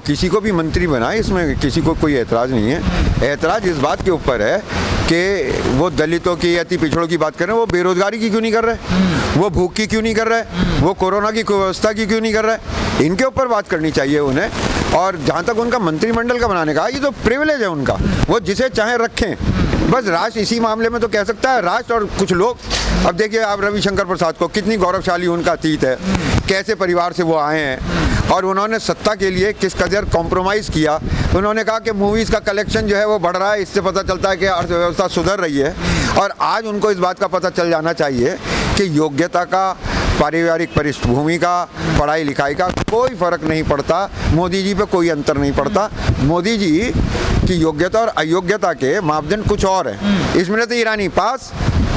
किसी को भी मंत्री बनाए, इसमें किसी को कोई एतराज़ नहीं है। एतराज़ इस बात के ऊपर है कि वो दलितों की, अति पिछड़ों की बात कर रहे हैं, वो बेरोजगारी की क्यों नहीं कर रहे, वो भूख की क्यों नहीं कर रहे, वो कोरोना की व्यवस्था की क्यों नहीं कर रहे। इनके ऊपर बात करनी चाहिए उन्हें। और जहाँ तक उनका मंत्रिमंडल का बनाने का, ये तो प्रिविलेज है उनका, वो जिसे चाहे रखें। बस राष्ट्र इसी मामले में तो कह सकता है, राष्ट्र और कुछ लोग। अब देखिए आप रविशंकर प्रसाद को, कितनी गौरवशाली उनका अतीत है, कैसे परिवार से वो आए हैं और उन्होंने सत्ता के लिए किस कदर कॉम्प्रोमाइज़ किया। उन्होंने कहा कि मूवीज़ का कलेक्शन जो है वो बढ़ रहा है, इससे पता चलता है कि अर्थव्यवस्था सुधर रही है। और आज उनको इस बात का पता चल जाना चाहिए कि योग्यता का, पारिवारिक पृष्ठभूमि का, पढ़ाई लिखाई का कोई फ़र्क नहीं पड़ता। मोदी जी पे कोई अंतर नहीं पड़ता। मोदी जी की योग्यता और अयोग्यता के मापदंड कुछ और हैं। स्मृति ईरानी पास,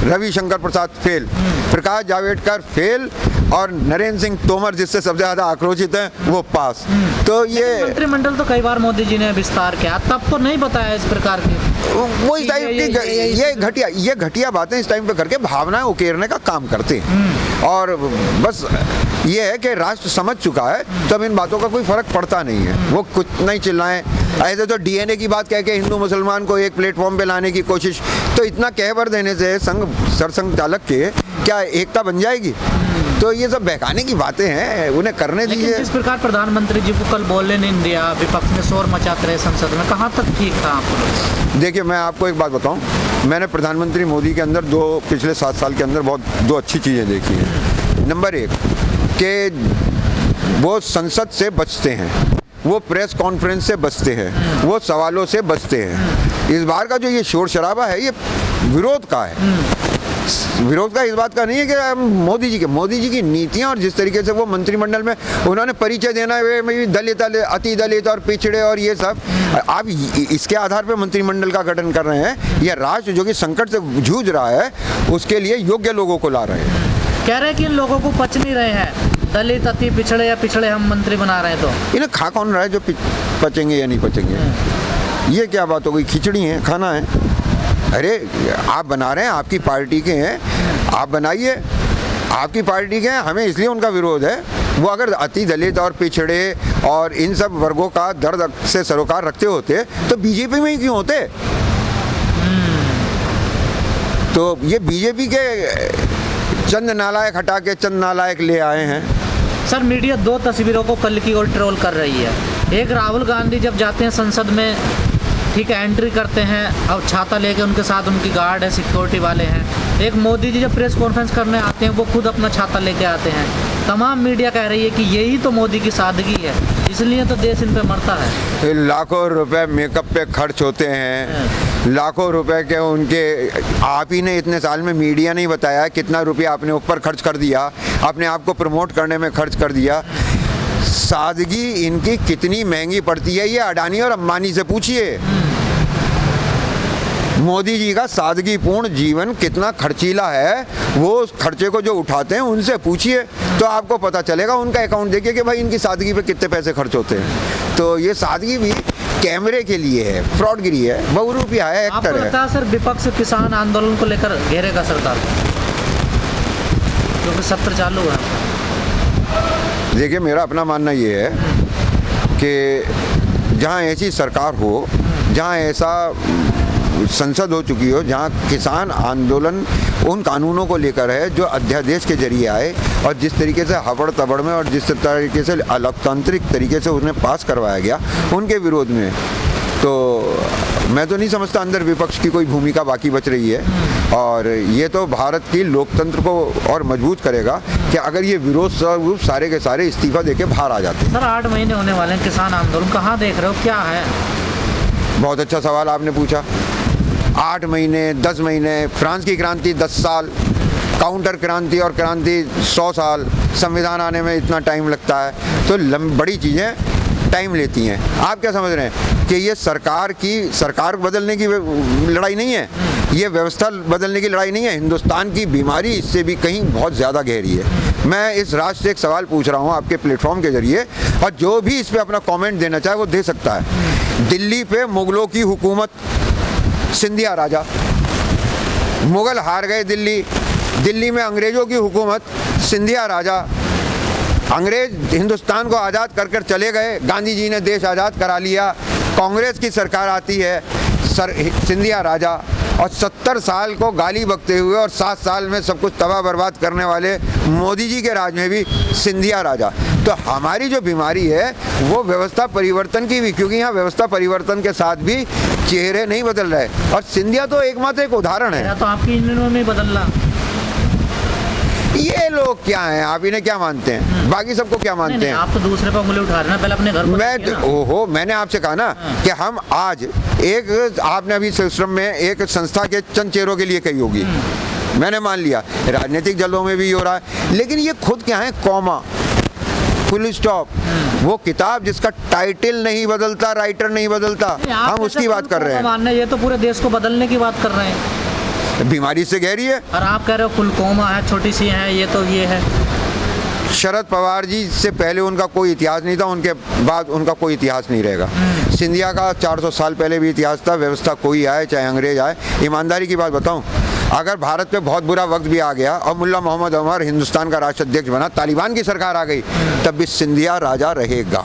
रविशंकर प्रसाद फेल, प्रकाश जावड़ेकर फेल और नरेंद्र सिंह तोमर जिससे सबसे ज़्यादा आक्रोशित हैं वो पास। तो ये मंत्रिमंडल तो कई बार मोदी जी ने विस्तार किया, तब तो नहीं बताया इस प्रकार की, वो इस टाइप की ये घटिया बातें इस टाइम पे करके भावनाएं उकेरने का काम करते हैं। और बस ये है कि राष्ट्र समझ चुका है, तब इन बातों का कोई फर्क पड़ता नहीं है। वो कुछ नहीं चिल्लाएं। ऐसे तो डीएनए की बात कह के हिंदू मुसलमान को एक प्लेटफॉर्म पे लाने की कोशिश, तो इतना कहवर देने से सरसंघ चालक के क्या एकता बन जाएगी? तो ये सब बहकाने की बातें हैं, उन्हें करने दीजिए। जिस प्रकार प्रधानमंत्री जी को कल बोलने नहीं दिया, विपक्ष में शोर मचाते रहे संसद में, कहाँ तक ठीक था आपको? देखिए मैं आपको एक बात बताऊं, मैंने प्रधानमंत्री मोदी के अंदर पिछले 7 साल के अंदर दो अच्छी चीज़ें देखी हैं। नंबर 1 कि वो संसद से बचते हैं, वो प्रेस कॉन्फ्रेंस से बचते हैं, वो सवालों से बचते हैं। इस बार का जो ये शोर शराबा है ये विरोध का है। विरोध का इस बात का नहीं है कि मोदी जी की नीतियां और जिस तरीके से वो मंत्रिमंडल में उन्होंने परिचय देना है दलित, अति दलित और पिछड़े और ये सब, आप इसके आधार पर मंत्रिमंडल का गठन कर रहे हैं। यह राष्ट्र जो कि संकट से जूझ रहा है उसके लिए योग्य लोगों को ला रहे हैं। कह रहे हैं कि इन लोगों को पच नहीं रहे हैं, दलित, अति पिछड़े या पिछड़े हम मंत्री बना रहे हैं, तो इन्हें खा कौन रहा है जो पचेंगे या नहीं पचेंगे? ये क्या बात हो गई? खिचड़ी है, खाना है। अरे आप बना रहे हैं, आपकी पार्टी के हैं, आप बनाइए, आपकी पार्टी के हैं, हमें इसलिए उनका विरोध है। वो अगर अति दलित और पिछड़े और इन सब वर्गों का दर्द से सरोकार रखते होते तो बीजेपी में ही क्यों होते? तो ये बीजेपी के चंद नालायक हटा के चंद नालायक ले आए हैं। सर मीडिया 2 तस्वीरों को कल की ओर ट्रोल कर रही है। एक राहुल गांधी जब जाते हैं संसद में, ठीक है, एंट्री करते हैं, अब छाता लेके उनके साथ उनकी गार्ड है, सिक्योरिटी वाले हैं। एक मोदी जी जब प्रेस कॉन्फ्रेंस करने आते हैं वो खुद अपना छाता लेके आते हैं। तमाम मीडिया कह रही है कि यही तो मोदी की सादगी है, इसलिए तो देश इन पे मरता है। लाखों रुपए मेकअप पे खर्च होते हैं, लाखों रुपए के उनके, आप ही ने इतने साल में मीडिया नहीं बताया कितना रुपया आपने ऊपर खर्च कर दिया, अपने आप को प्रमोट करने में खर्च कर दिया। सादगी इनकी कितनी महंगी पड़ती है ये अडानी और अंबानी से पूछिए। मोदी जी का सादगीपूर्ण जीवन कितना खर्चीला है, वो उस खर्चे को जो उठाते हैं उनसे पूछिए तो आपको पता चलेगा। उनका अकाउंट देखिए कि भाई इनकी सादगी पे कितने पैसे खर्च होते हैं। तो ये सादगी भी कैमरे के लिए है, फ्रॉडगिरी है, बहुरूपिया है, एक्टर है। आपको सर विपक्ष किसान आंदोलन को लेकर घेरेगा सरकार क्योंकि सत्र चालू है? देखिए मेरा अपना मानना ये है कि जहाँ ऐसी सरकार हो, जहाँ ऐसा संसद हो चुकी हो, जहाँ किसान आंदोलन उन कानूनों को लेकर है जो अध्यादेश के जरिए आए और जिस तरीके से हबड़ तबड़ में और जिस तरीके से अलोकतांत्रिक तरीके से उन्हें पास करवाया गया, उनके विरोध में, तो मैं तो नहीं समझता अंदर विपक्ष की कोई भूमिका बाकी बच रही है। और ये तो भारत की लोकतंत्र को और मजबूत करेगा कि अगर ये विरोध स्वरूप सारे के सारे इस्तीफा देके बाहर आ जाते हैं। सर 8 महीने होने वाले हैं, किसान आंदोलन कहाँ देख रहे हो, क्या है? बहुत अच्छा सवाल आपने पूछा। 8 महीने, 10 महीने, फ्रांस की क्रांति 10 साल, काउंटर क्रांति और क्रांति 100 साल, संविधान आने में इतना टाइम लगता है, तो बड़ी चीज़ें टाइम लेती हैं। आप क्या समझ रहे हैं कि ये सरकार बदलने की लड़ाई नहीं है, ये व्यवस्था बदलने की लड़ाई नहीं है। हिंदुस्तान की बीमारी इससे भी कहीं बहुत ज़्यादा गहरी है। मैं इस राष्ट्र से एक सवाल पूछ रहा हूँ आपके प्लेटफॉर्म के जरिए, और जो भी इस पर अपना कमेंट देना चाहे वो दे सकता है। दिल्ली पे मुगलों की हुकूमत, सिंधिया राजा, मुगल हार गए दिल्ली में अंग्रेज़ों की हुकूमत, सिंधिया राजा, अंग्रेज हिंदुस्तान को आज़ाद कर कर चले गए, गांधी जी ने देश आज़ाद करा लिया, कांग्रेस की सरकार आती है, सिंधिया राजा, और 70 साल को गाली बकते हुए और 7 साल में सब कुछ तबाह बर्बाद करने वाले मोदी जी के राज में भी सिंधिया राजा। तो हमारी जो बीमारी है वो व्यवस्था परिवर्तन की भी, क्योंकि यहाँ व्यवस्था परिवर्तन के साथ भी चेहरे नहीं बदल रहे, और सिंधिया तो एकमात्र एक उदाहरण है। तो आपकी इंजनों में बदल रहा। ये लोग क्या हैं, आप इन्हें क्या मानते हैं, बाकी सबको क्या मानते हैं? आप तो दूसरे पर उंगली उठा रहे हैं, पहले अपने घर ओहो, मैंने आपसे कहा ना कि हम आज एक, आपने अभी सिस्टम में एक संस्था के चंद चेहरों के लिए कही होगी, मैंने मान लिया, राजनीतिक दलों में भी हो रहा है, लेकिन ये खुद क्या है, कॉमा, फुल स्टॉप, वो किताब जिसका टाइटल नहीं बदलता, राइटर नहीं बदलता, हम उसकी बात कर रहे हैं। ये तो पूरे देश को बदलने की बात कर रहे हैं, बीमारी से गहरी है। और आप कह रहे हो फुल कोमा है, छोटी सी है, ये तो ये है। शरद पवार जी से पहले उनका कोई इतिहास नहीं था, उनके बाद उनका कोई इतिहास नहीं रहेगा। सिंधिया का 400 साल पहले भी इतिहास था, व्यवस्था कोई आए चाहे अंग्रेज आए। ईमानदारी की बात बताऊं, अगर भारत पे बहुत बुरा वक्त भी आ गया और मुल्ला मोहम्मद उमर हिंदुस्तान का राष्ट्राध्यक्ष बना, तालिबान की सरकार आ गई, तब भी सिंधिया राजा रहेगा।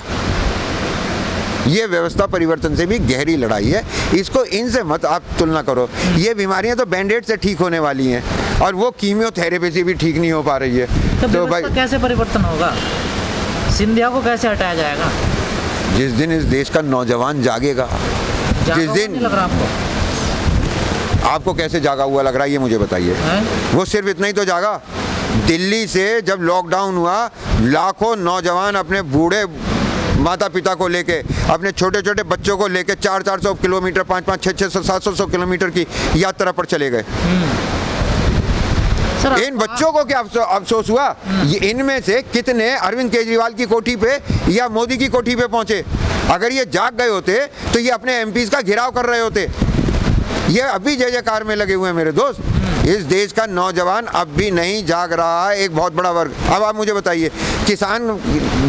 ये व्यवस्था परिवर्तन से भी गहरी लड़ाई है, इसको इनसे मत आप तुलना करो। ये बीमारियां तो बैंडेड से ठीक होने वाली हैं, और वो कीमियोथेरेपी से भी ठीक नहीं हो पा रही है। तो भाई कैसे परिवर्तन होगा, सिंधिया को कैसे हटाया जाएगा? जिस दिन इस देश का नौजवान जागेगा, जिस दिन लग रहा आपको कैसे जागा हुआ लग रहा है ये मुझे बताइए। वो सिर्फ इतना ही तो जागा, दिल्ली से जब लॉकडाउन हुआ, लाखों नौजवान अपने बूढ़े माता पिता को लेके, अपने छोटे छोटे बच्चों को लेके 400-400 किलोमीटर, 500, 600, 700 किलोमीटर की यात्रा पर चले गए। इन बच्चों को क्या अफसोस हुआ? ये इनमें से कितने अरविंद केजरीवाल की कोठी पे या मोदी की कोठी पे पहुंचे? अगर ये जाग गए होते तो ये अपने एमपीज का घेराव कर रहे होते। ये अभी जय जयकार में लगे हुए हैं मेरे दोस्त। इस देश का नौजवान अब भी नहीं जाग रहा है, एक बहुत बड़ा वर्ग। अब आप मुझे बताइए, किसान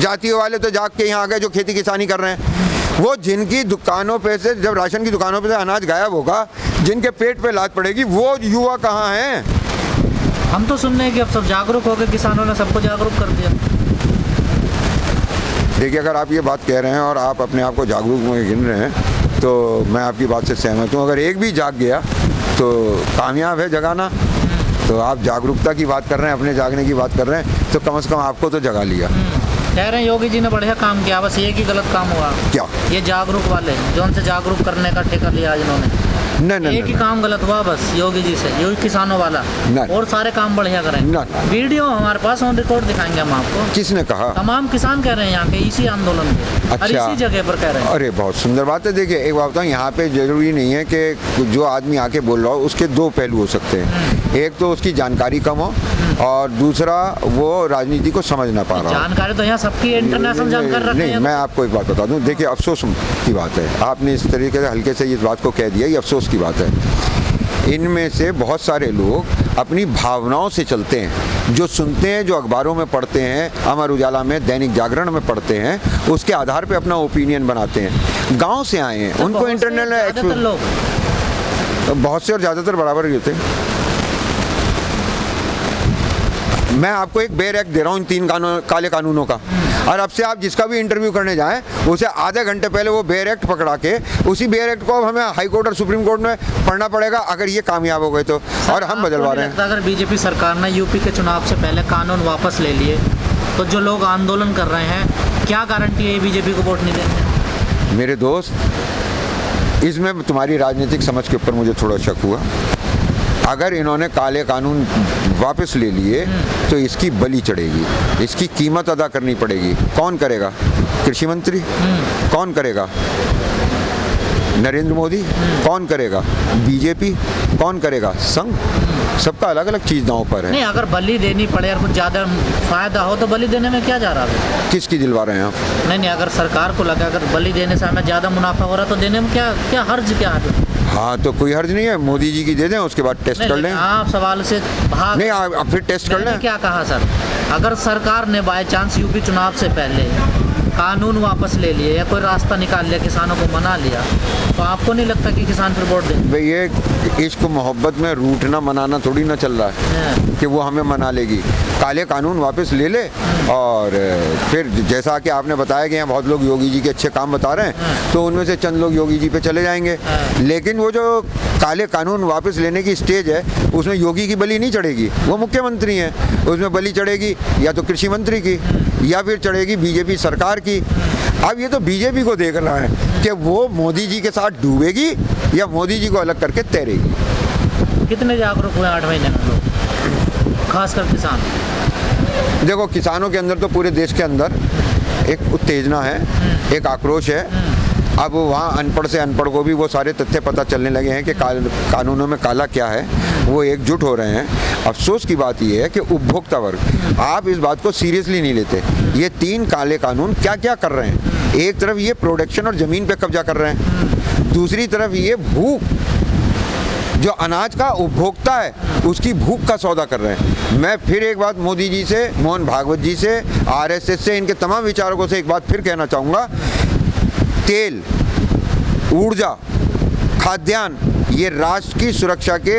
जातियों वाले तो जाग के यहाँ आ गए जो खेती किसानी कर रहे हैं। वो जिनकी दुकानों पे से, जब राशन की दुकानों पे से अनाज गायब होगा, जिनके पेट पे लात पड़ेगी, वो युवा कहाँ हैं? हम तो सुन रहे हैं कि अब सब जागरूक हो गए, किसानों ने सबको जागरूक कर दिया। देखिए, अगर आप ये बात कह रहे हैं और आप अपने आप को जागरूक में गिन रहे हैं तो मैं आपकी बात से सहमत हूँ। अगर एक भी जाग गया तो कामयाब है जगाना। तो आप जागरूकता की बात कर रहे हैं, अपने जागने की बात कर रहे हैं, तो कम से कम आपको तो जगा लिया। कह रहे हैं योगी जी ने बढ़िया काम किया, बस एक ही गलत काम हुआ। क्या? ये जागरूक वाले जो उनसे जागरूक करने का ठेका लिया जिन्होंने, नहीं, एक ही काम गलत हुआ बस योगी जी से, योगी किसानों वाला, और सारे काम बढ़िया करें। वीडियो हमारे पास ऑन रिकॉर्ड दिखाएंगे हम आपको। किसने कहा? तमाम किसान कह रहे हैं यहाँ के, इसी आंदोलन के। अच्छा, और इसी जगह पर कह रहे हैं। अरे बहुत सुंदर बात है। देखिए, एक बात बताऊँ, यहाँ पे जरूरी नहीं है कि जो आदमी आके बोल रहा हो उसके दो पहलू हो सकते हैं। एक तो उसकी जानकारी कम हो, और दूसरा वो राजनीति को समझ ना पा रहा हो। जानकारी तो यहाँ सबकी इंटरनेशनल जानकारी रखते हैं। नहीं, मैं आपको एक बात बता दूं, देखिए, अफसोस की बात है, आपने इस तरीके से हल्के से इस बात को कह दिया, ये अफसोस की बात है। इनमें से बहुत सारे लोग अपनी भावनाओं से चलते हैं, जो सुनते हैं, जो अखबारों में पढ़ते हैं, अमर उजाला में, दैनिक जागरण में पढ़ते हैं, उसके आधार पे अपना ओपिनियन बनाते हैं। गांव से आए हैं, उनको इंटरनल लोग, बहुत से और ज़्यादातर बराबर ही होते हैं। मैं आपको एक बेयर एक्ट दे रहा हूँ इन 3 काले कानूनों का, और अब से आप जिसका भी इंटरव्यू करने जाएं, उसे आधे घंटे पहले वो बेयर एक्ट पकड़ा के, उसी बेयर एक्ट को अब हमें हाई कोर्ट और सुप्रीम कोर्ट में पढ़ना पड़ेगा, अगर ये कामयाब हो गए तो। और हम बदलवा रहे हैं। अगर बीजेपी सरकार ने यूपी के चुनाव से पहले कानून वापस ले लिए, तो जो लोग आंदोलन कर रहे हैं, क्या गारंटी है बीजेपी को वोट नहीं देंगे? मेरे दोस्त, इसमें तुम्हारी राजनीतिक समझ के ऊपर मुझे थोड़ा शक हुआ। अगर इन्होंने काले कानून वापस ले लिए तो इसकी बलि चढ़ेगी, इसकी कीमत अदा करनी पड़ेगी। कौन करेगा? कृषि मंत्री। कौन करेगा? नरेंद्र मोदी। कौन करेगा? बीजेपी। कौन करेगा? संघ। सबका अलग अलग चीज दांव पर है। नहीं, अगर बलि देनी पड़े और कुछ ज़्यादा फायदा हो तो बलि देने में क्या जा रहा है? किसकी दिलवा रहे हैं आप? नहीं, अगर सरकार को लगा अगर बलि देने से हमें ज़्यादा मुनाफा हो रहा तो देने में क्या हर्ज क्या है? हाँ, तो कोई हर्ज नहीं है, मोदी जी की दे दें, उसके बाद टेस्ट कर लें। आप सवाल से भाग नहीं, आप फिर टेस्ट कर लें। क्या कहा सर, अगर सरकार ने बाय चांस यूपी चुनाव से पहले कानून वापस ले लिए या कोई रास्ता निकाल लिया, किसानों को मना लिया, तो आपको नहीं लगता कि किसान फिर वोट देंगे? भाई ये इश्क मोहब्बत में रूठना मनाना थोड़ी ना चल रहा है कि वो हमें मना लेगी। काले कानून वापस ले ले और फिर जैसा कि आपने बताया कि यहाँ बहुत लोग योगी जी के अच्छे काम बता रहे हैं, तो उनमें से चंद लोग योगी जी पे चले जाएंगे। लेकिन वो जो काले कानून वापस लेने की स्टेज है, उसमें योगी की बलि नहीं चढ़ेगी, वो मुख्यमंत्री हैं, उसमें बलि चढ़ेगी या तो कृषि मंत्री की या फिर चढ़ेगी बीजेपी सरकार की। अब ये तो बीजेपी को देख रहा है कि वो मोदी जी के साथ डूबेगी या मोदी जी को अलग करके तैरेगी। कितने जागरूक हुए 8 महीने में लोग, खासकर किसान? देखो, किसानों के अंदर तो पूरे देश के अंदर एक उत्तेजना है, एक आक्रोश है। अब वहाँ अनपढ़ से अनपढ़ को भी वो सारे तथ्य पता चलने लगे हैं कि कानूनों में काला क्या है, वो एकजुट हो रहे हैं। अफसोस की बात ये है कि उपभोक्ता वर्ग आप इस बात को सीरियसली नहीं लेते। ये 3 काले कानून क्या क्या कर रहे हैं? एक तरफ ये प्रोडक्शन और ज़मीन पे कब्जा कर रहे हैं, दूसरी तरफ ये भूख, जो अनाज का उपभोक्ता है उसकी भूख का सौदा कर रहे हैं। मैं फिर एक बात मोदी जी से, मोहन भागवत जी से, आरएसएस से, इनके तमाम विचारकों से एक बात फिर कहना चाहूँगा, तेल, ऊर्जा, खाद्यान्न, ये राष्ट्र की सुरक्षा के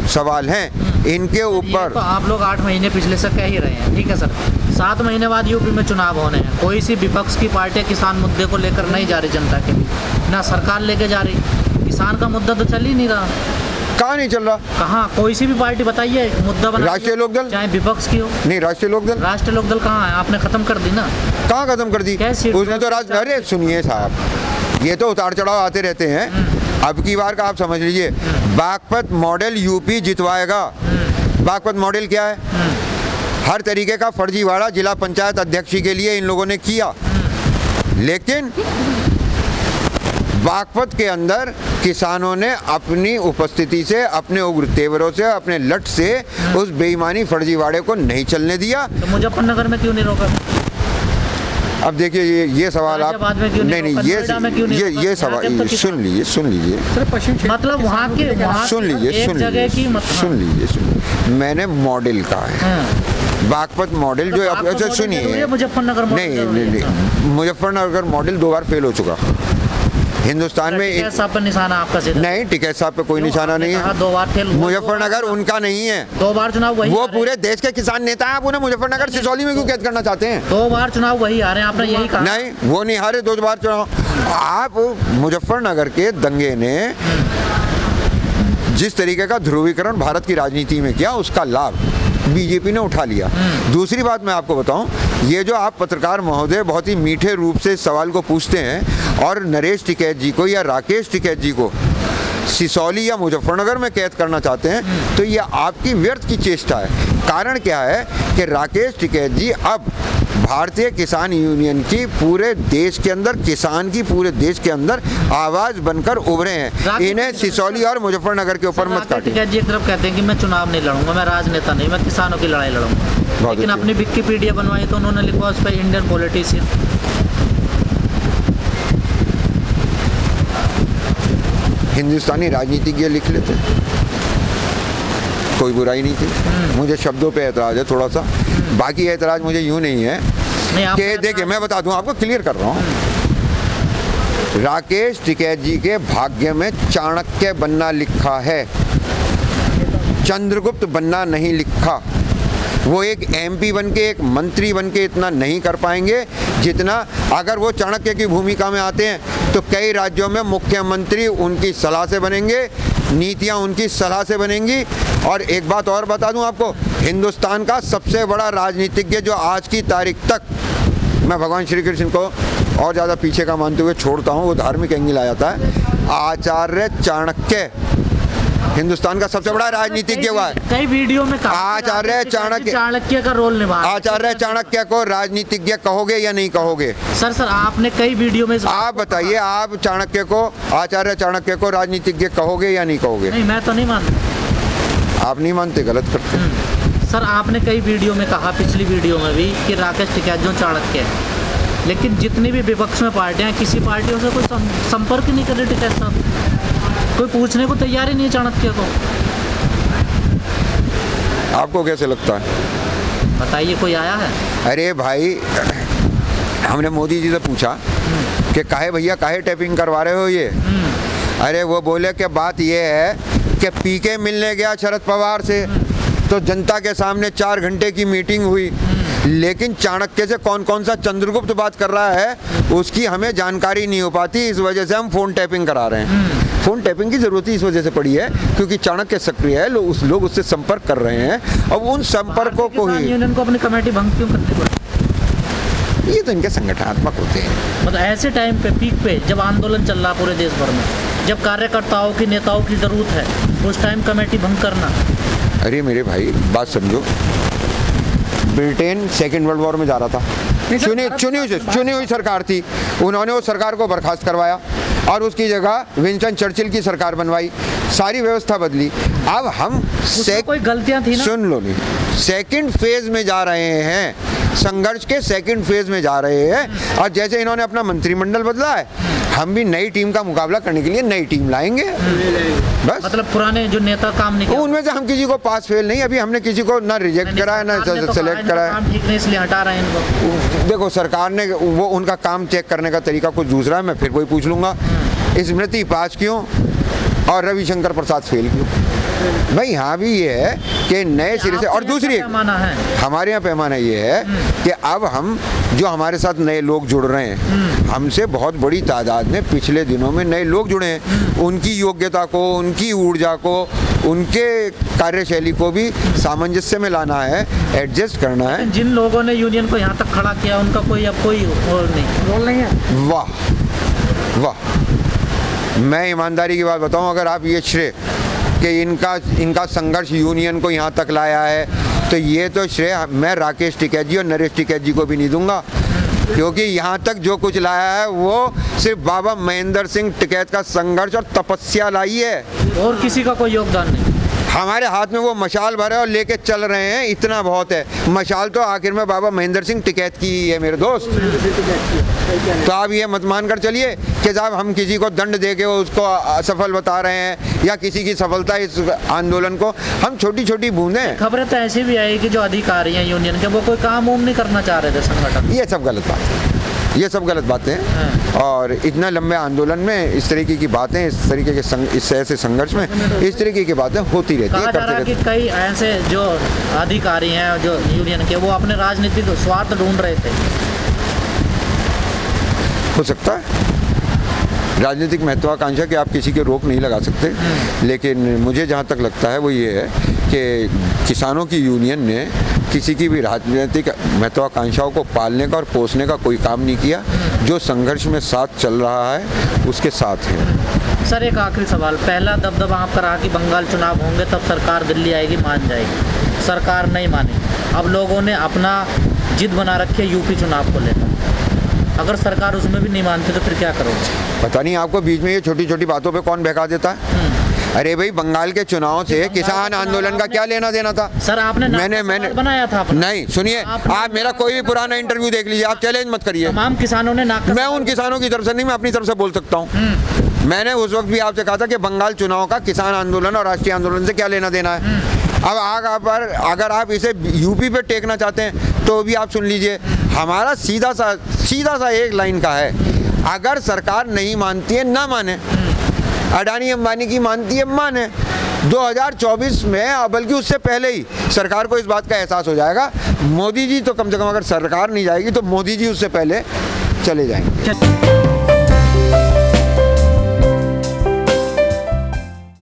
सवाल हैं। इनके ऊपर तो आप लोग 8 महीने पिछले से कह ही रहे हैं, ठीक है सर। 7 महीने बाद यूपी में चुनाव होने हैं, कोई सी विपक्ष की पार्टियां किसान मुद्दे को लेकर नहीं जा रही जनता के बीच, ना सरकार लेके जा रही। किसान का मुद्दा तो चल ही नहीं रहा। कहाँ नहीं चल रहा? कहाँ? कोई सी भी पार्टी बताइए मुद्दा बना। राष्ट्रीय लोकदल, चाहे विपक्ष की हो। नहीं, राष्ट्रीय लोकदल, राष्ट्रीय लोकदल कहाँ है? आपने खत्म कर दी ना। कहाँ खत्म कर दी? उसने तो अरे सुनिए साहब, ये तो उतार चढ़ाव आते रहते हैं। अब की बार का आप समझ लीजिए, बागपत मॉडल यूपी जितवाएगा। बागपत मॉडल क्या है? हर तरीके का फर्जीवाड़ा जिला पंचायत अध्यक्ष के लिए इन लोगों ने किया, लेकिन बागपत के अंदर किसानों ने अपनी उपस्थिति से, अपने उग्र तेवरों से, अपने लट से उस बेईमानी फर्जीवाड़े को नहीं चलने दिया। तो मुजफ्फरनगर में क्यों नहीं रोका? अब देखिए ये सवाल आप नहीं ये सवाल सुन लीजिए मतलब वहाँ के सुन लीजिए मैंने मॉडल कहा है, बागपत मॉडल जो अच्छा सुनिए, मुजफ्फरनगर नहीं, मुजफ्फरनगर मॉडल 2 बार फेल हो चुका हिंदुस्तान में। टिकैत साहब पर निशाना आपका सीधा? नहीं, टिकैत साहब पे कोई निशाना नहीं है। 2 बार फेल। मुजफ्फरनगर उनका नहीं है। 2 बार चुनाव वही, वो पूरे देश के किसान नेता हैं, आप उन्हें मुजफ्फरनगर सिसौली में क्यों कैद करना चाहते हैं? 2 बार चुनाव वही आ रहे हैं, आपने यही कहा। नहीं, वो नहीं हारे 2 बार चुनाव। आप मुजफ्फरनगर के दंगे ने जिस तरीके का ध्रुवीकरण भारत की राजनीति में किया, उसका लाभ बीजेपी ने उठा लिया। दूसरी बात मैं आपको बताऊं, ये जो आप पत्रकार महोदय बहुत ही मीठे रूप से सवाल को पूछते हैं और नरेश टिकैत जी को या राकेश टिकैत जी को सिसौली या मुजफ्फरनगर में कैद करना चाहते हैं, तो ये आपकी व्यर्थ की चेष्टा है। कारण क्या है कि राकेश टिकैत जी अब भारतीय किसान यूनियन की पूरे देश के अंदर, किसान की पूरे देश के अंदर आवाज बनकर उभरे हैं। इन्हें सिसौली और मुजफ्फरनगर के ऊपर मत काटिए। टिकैत जी एक तरफ कहते हैं कि मैं चुनाव नहीं लड़ूंगा, मैं राजनेता नहीं, मैं किसानों की लड़ाई लड़ूंगा, लेकिन अपनी विकिपीडिया बनवाई तो उन्होंने लिखा उस पर इंडियन पॉलिटिशियन। हिंदुस्तानी राजनीतिज्ञ लिख लेते, कोई बुराई नहीं थी। मुझे शब्दों पे ऐतराज़ है थोड़ा सा, बाकी ऐतराज़ मुझे यूँ नहीं है कि देखिए मैं बता दूं आपको, क्लियर कर रहा हूँ। राकेश टिकैत जी के भाग्य में चाणक्य बनना लिखा है, चंद्रगुप्त बनना नहीं लिखा। वो एक एमपी बन के, एक मंत्री बन के इतना नहीं कर पाएंगे जितना अगर वो चाणक्य की भूमिका में आते हैं तो कई राज्यों में मुख्यमंत्री उनकी सलाह से बनेंगे, नीतियां उनकी सलाह से बनेंगी। और एक बात और बता दूं आपको, हिंदुस्तान का सबसे बड़ा राजनीतिज्ञ जो आज की तारीख तक, मैं भगवान श्री कृष्ण को और ज़्यादा पीछे का मानते हुए छोड़ता हूँ, वो धार्मिक एंगल आ जाता है, आचार्य चाणक्य हिंदुस्तान का सबसे बड़ा राजनीतिज्ञ हुआ है। कई वीडियो में कहा आचार्य चाणक्य का रोल निभा। आचार्य चाणक्य को राजनीतिज्ञ कहोगे या नहीं कहोगे? सर आपने कई वीडियो में, आप बताइए, आप चाणक्य को, आचार्य चाणक्य को राजनीतिज्ञ कहोगे या नहीं कहोगे? नहीं, मैं तो नहीं मानता। आप नहीं मानते, गलत करते। सर आपने कई वीडियो में कहा, पिछली वीडियो में भी, कि राकेश टिकैत जो चाणक्य है, लेकिन जितनी भी विपक्ष में पार्टियां, किसी पार्टियों से कोई संपर्क नहीं कर रहे टिकैत साहब, कोई पूछने को तैयार ही नहीं है चाणक्य को। आपको कैसे लगता है? बताइए, कोई आया है? अरे भाई, हमने मोदी जी से पूछा कि काहे भैया काहे टैपिंग करवा रहे हो ये? अरे वो बोले कि बात ये है कि पीके मिलने गया शरद पवार से, तो जनता के सामने 4 घंटे की मीटिंग हुई, लेकिन चाणक्य से कौन कौन सा चंद्रगुप्त बात कर रहा है उसकी हमें जानकारी नहीं हो पाती, इस वजह से हम फ़ोन टैपिंग करा रहे हैं। फ़ोन टैपिंग की ज़रूरत ही इस वजह से पड़ी है क्योंकि चाणक्य सक्रिय है, लोग उससे संपर्क कर रहे हैं। अब उन संपर्कों को ही यूनियन को अपनी कमेटी भंग क्यों करनी पड़ी? ये तो इनके संगठनात्मक होते हैं। मतलब ऐसे टाइम पे, पीक पे, जब आंदोलन चल रहा पूरे देश भर में, जब कार्यकर्ताओं की, नेताओं की ज़रूरत है, उस टाइम कमेटी भंग करना। अरे मेरे भाई बात समझो, ब्रिटेन सेकेंड वर्ल्ड वॉर में जा रहा था, चुनी हुई सरकार थी, उन्होंने उस सरकार को बर्खास्त करवाया और उसकी जगह विंस्टन चर्चिल की सरकार बनवाई, सारी व्यवस्था बदली। अब हम कोई गलतियां थी ना? सुन लो नहीं, सेकंड फेज में जा रहे हैं, संघर्ष के सेकंड फेज में जा रहे हैं। और जैसे इन्होंने अपना मंत्रिमंडल बदला है, हम भी नई टीम का मुकाबला करने के लिए नई टीम लाएंगे। बस मतलब पुराने जो नेता काम नहीं किया, उनमें से हम किसी को पास फेल नहीं, अभी हमने किसी को ना रिजेक्ट करा है ना सेलेक्ट करा है। काम ठीक नहीं इसलिए हटा रहे हैं इनको। देखो सरकार ने वो उनका काम चेक करने का तरीका कुछ दूसरा है, मैं फिर वही पूछ लूंगा, स्मृति पास क्यों और रविशंकर प्रसाद फेल क्यों? भाई यहाँ भी ये है कि नए सिरे से, और दूसरी हमारे यहाँ पैमाना ये है कि अब हम जो हमारे साथ नए लोग जुड़ रहे हैं, हमसे बहुत बड़ी तादाद में पिछले दिनों में नए लोग जुड़े हैं, उनकी योग्यता को, उनकी ऊर्जा को, उनके कार्यशैली को भी सामंजस्य में लाना है, एडजस्ट करना है। जिन लोगों ने यूनियन को यहाँ तक खड़ा किया उनका कोई अब कोई रोल नहीं है। वाह वाह, मैं ईमानदारी की बात बताऊं, अगर आप ये श्रेय कि इनका संघर्ष यूनियन को यहाँ तक लाया है, तो ये तो श्रेय मैं राकेश टिकैत जी और नरेश टिकैत जी को भी नहीं दूंगा, क्योंकि यहाँ तक जो कुछ लाया है वो सिर्फ बाबा महेंद्र सिंह टिकैत का संघर्ष और तपस्या लाई है, और किसी का कोई योगदान नहीं। हमारे हाथ में वो मशाल भरे और लेके चल रहे हैं, इतना बहुत है। मशाल तो आखिर में बाबा महेंद्र सिंह टिकैत की ही है मेरे दोस्त। तो आप ये मत मान कर चलिए कि साहब हम किसी को दंड दे के उसको असफल बता रहे हैं या किसी की सफलता इस आंदोलन को, हम छोटी छोटी बूंदें। खबरें तो ऐसी भी आई कि जो अधिकारी हैं यूनियन के, वो कोई काम उम नहीं करना चाह रहे थे संगठन। ये सब गलत बात है, ये सब गलत बातें हैं। और इतना लंबे आंदोलन में इस तरीके की बातें, इस तरीके के इस ऐसे संघर्ष में इस तरीके की बातें होती रहती है। कहा जा रहा है कि कई ऐसे जो अधिकारी हैं जो यूनियन के, वो अपने राजनीतिक स्वार्थ ढूंढ रहे थे। हो सकता है, राजनीतिक महत्वाकांक्षा के आप किसी के रोक नहीं लगा सकते, लेकिन मुझे जहाँ तक लगता है वो ये है कि किसानों की यूनियन ने किसी की भी राजनीतिक महत्वाकांक्षाओं को पालने का और पोसने का कोई काम नहीं किया। जो संघर्ष में साथ चल रहा है उसके साथ है। सर एक आखिरी सवाल, पहला दबदबा आपका रहा कि बंगाल चुनाव होंगे तब सरकार दिल्ली आएगी, मान जाएगी, सरकार नहीं मानी। अब लोगों ने अपना जिद बना रखी है यूपी चुनाव को लेकर, अगर सरकार उसमें भी नहीं मानती तो फिर क्या करोगे? पता नहीं आपको बीच में ये छोटी छोटी बातों पे कौन बहका देता है। अरे भाई बंगाल के चुनाव से किसान आंदोलन का क्या लेना देना था? सर आपने मैंने बनाया था अपना। नहीं सुनिए, आप मेरा कोई भी पुराना इंटरव्यू देख लीजिए, आप चैलेंज मत करिए। तमाम किसानों ने मैं उन किसानों की तरफ से नहीं, मैं अपनी तरफ से बोल सकता हूँ। मैंने उस वक्त भी आपसे कहा था कि बंगाल चुनाव का किसान आंदोलन और राष्ट्रीय आंदोलन से क्या लेना देना है। अब अगर आप इसे यूपी पे टेकना चाहते हैं तो भी आप सुन लीजिए, हमारा सीधा सा एक लाइन का है, अगर सरकार नहीं मानती है ना माने, अडानी अंबानी की मानती है माने। 2024 में, बल्कि उससे पहले ही सरकार को इस बात का एहसास हो जाएगा। मोदी जी तो कम से कम, अगर सरकार नहीं जाएगी तो मोदी जी उससे पहले चले जाएंगे।